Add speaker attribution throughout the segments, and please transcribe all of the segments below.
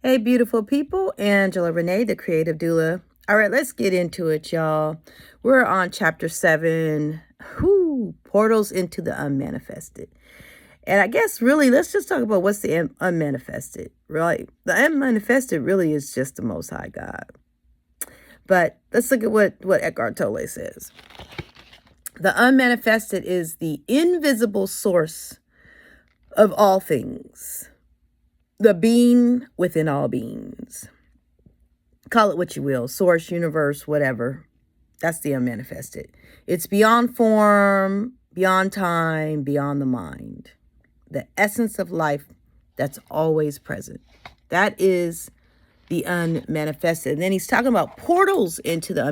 Speaker 1: Hey, beautiful people. Angela Renee, the creative doula. All right, let's get into it, y'all. We're on chapter 7. Portals into the unmanifested. And I guess really, let's just talk about what's the unmanifested, right? The unmanifested really is just the Most High God. But let's look at what Eckhart Tolle says. The unmanifested is the invisible source of all things, the being within all beings. Call it what you will, source, universe, whatever. That's the unmanifested. It's beyond form, beyond time, beyond the mind. The essence of life that's always present. That is the unmanifested. And then he's talking about portals into the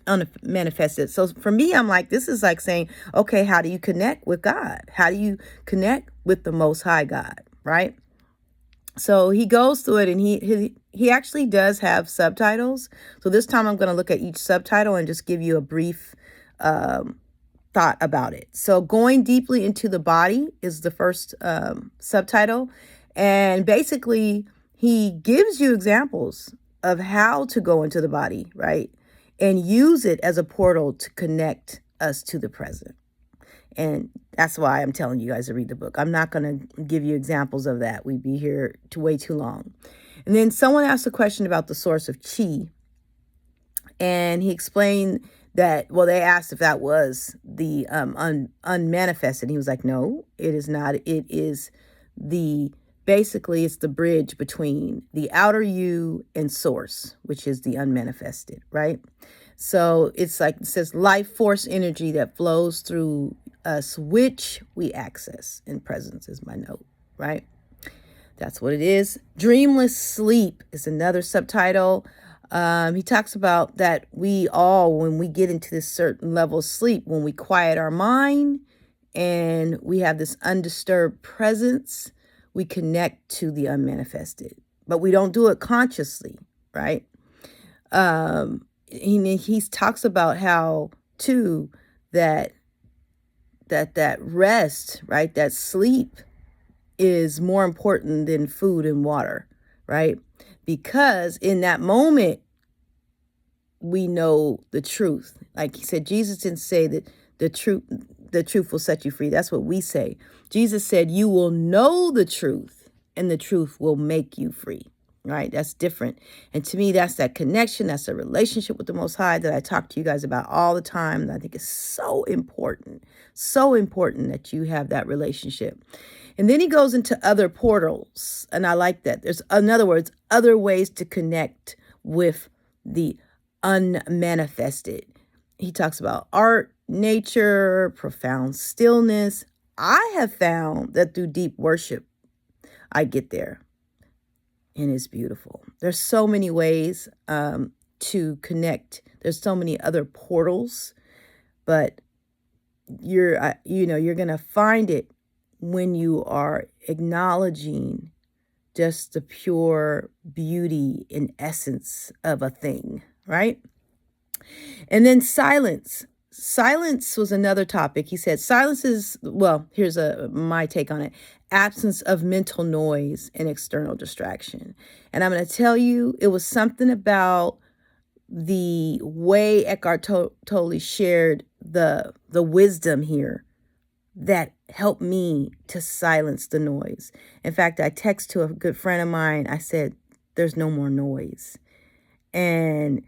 Speaker 1: unmanifested. So for me, I'm like, this is like saying, okay, how do you connect with God? How do you connect with the Most High God, right? So he goes through it, and he actually does have subtitles. So this time I'm going to look at each subtitle and just give you a brief thought about it. So going deeply into the body is the first subtitle. And basically, he gives you examples of how to go into the body, right? And use it as a portal to connect us to the present. And that's why I'm telling you guys to read the book. I'm not going to give you examples of that. We'd be here way too long. And then someone asked a question about the source of chi. And he explained that, well, they asked if that was the unmanifested. He was like, no, it is not. It is basically it's the bridge between the outer you and source, which is the unmanifested, right? So it's like, it says life force energy that flows through us, which we access in presence is my note, right? That's what it is. Dreamless sleep is another subtitle. He talks about that we all, when we get into this certain level of sleep, when we quiet our mind and we have this undisturbed presence, we connect to the unmanifested, but we don't do it consciously, right? He talks about how too that rest, right, that sleep is more important than food and water, right? Because in that moment we know the truth. Like he said, Jesus didn't say that the truth will set you free. That's what we say. Jesus said, you will know the truth and the truth will make you free. Right? That's different. And to me, that's that connection. That's a relationship with the Most High that I talk to you guys about all the time. And I think it's so important that you have that relationship. And then he goes into other portals. And I like that. There's, in other words, other ways to connect with the unmanifested. He talks about art, nature, profound stillness. I have found that through deep worship, I get there. And it's beautiful. There's so many ways to connect. There's so many other portals, but you're going to find it when you are acknowledging just the pure beauty and essence of a thing, right? And then silence. Silence was another topic. He said silence is, well, here's my take on it. Absence of mental noise and external distraction. And I'm going to tell you, it was something about the way Eckhart Tolle shared the wisdom here that helped me to silence the noise. In fact, I text to a good friend of mine. I said, there's no more noise. And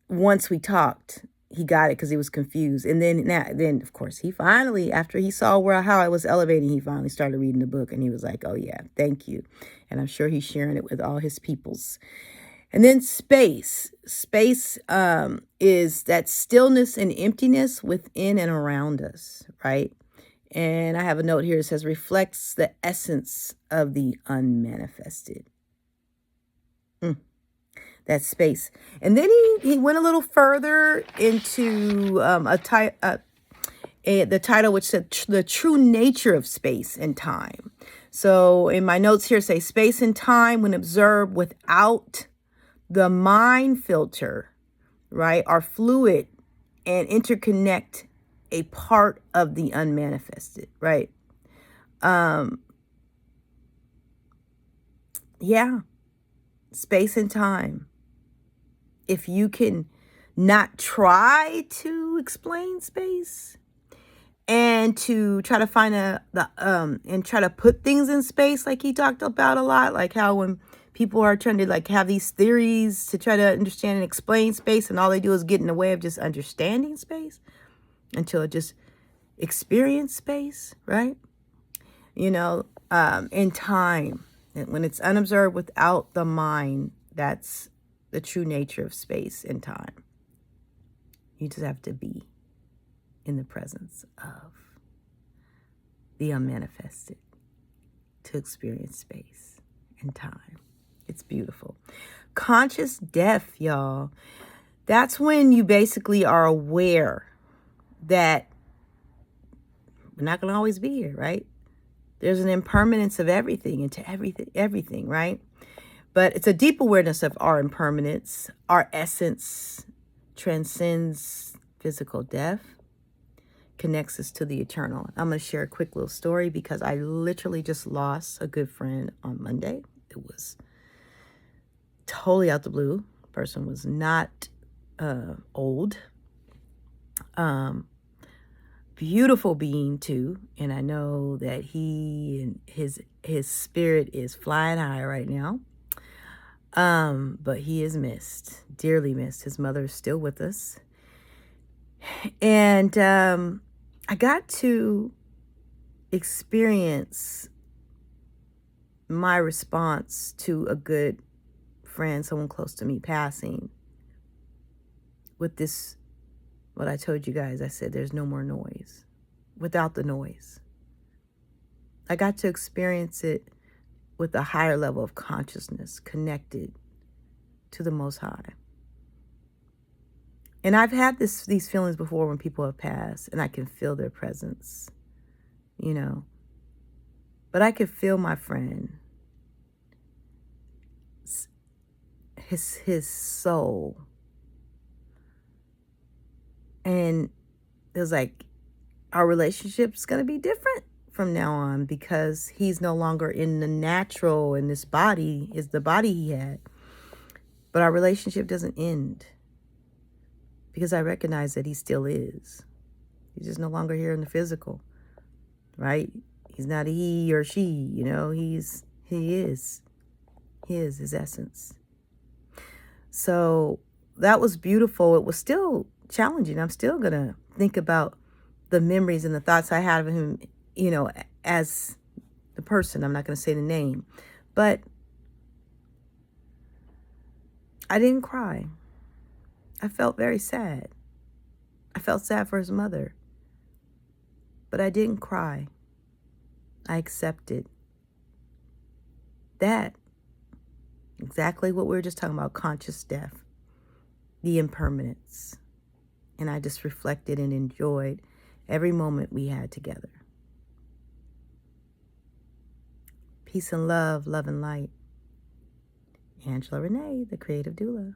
Speaker 1: once we talked, he got it because he was confused. And then of course, he finally, after he saw how I was elevating, he finally started reading the book. And he was like, oh yeah, thank you. And I'm sure he's sharing it with all his peoples. And then space. Space is that stillness and emptiness within and around us, right? And I have a note here that says reflects the essence of the unmanifested. That space. And then he went a little further into the title, which said the true nature of space and time. So in my notes here say space and time, when observed without the mind filter, right, are fluid and interconnect a part of the unmanifested, right? Yeah, space and time. If you can not try to explain space and to try to find and try to put things in space, like he talked about a lot, like how when people are trying to like have these theories to try to understand and explain space, and all they do is get in the way of just understanding space until it just experience space, right? In time, and when it's unobserved without the mind, that's the true nature of space and time. You just have to be in the presence of the unmanifested to experience space and time. It's beautiful. Conscious death, y'all. That's when you basically are aware that we're not going to always be here, right? There's an impermanence of everything into everything, right? But it's a deep awareness of our impermanence. Our essence transcends physical death, connects us to the eternal. I'm going to share a quick little story because I literally just lost a good friend on Monday. It was totally out the blue. The person was not old. Beautiful being too, and I know that he and his spirit is flying high right now. But he is missed, dearly missed. His mother is still with us. And I got to experience my response to a good friend, someone close to me passing, with this, what I told you guys. I said, there's no more noise. Without the noise. I got to experience it with a higher level of consciousness, connected to the Most High. And I've had these feelings before when people have passed, and I can feel their presence, But I could feel my friend, his soul. And it was like, our relationship's going to be different from now on because he's no longer in the natural, and this body is the body he had. But our relationship doesn't end because I recognize that he still is. He's just no longer here in the physical, right? He's not a he or she, he is his essence. So that was beautiful. It was still challenging. I'm still going to think about the memories and the thoughts I had of him, as the person. I'm not going to say the name, but I didn't cry. I felt very sad. I felt sad for his mother, but I didn't cry. I accepted that. Exactly what we were just talking about, conscious death, the impermanence. And I just reflected and enjoyed every moment we had together. Peace and love, love and light. Angela Renee, the creative doula.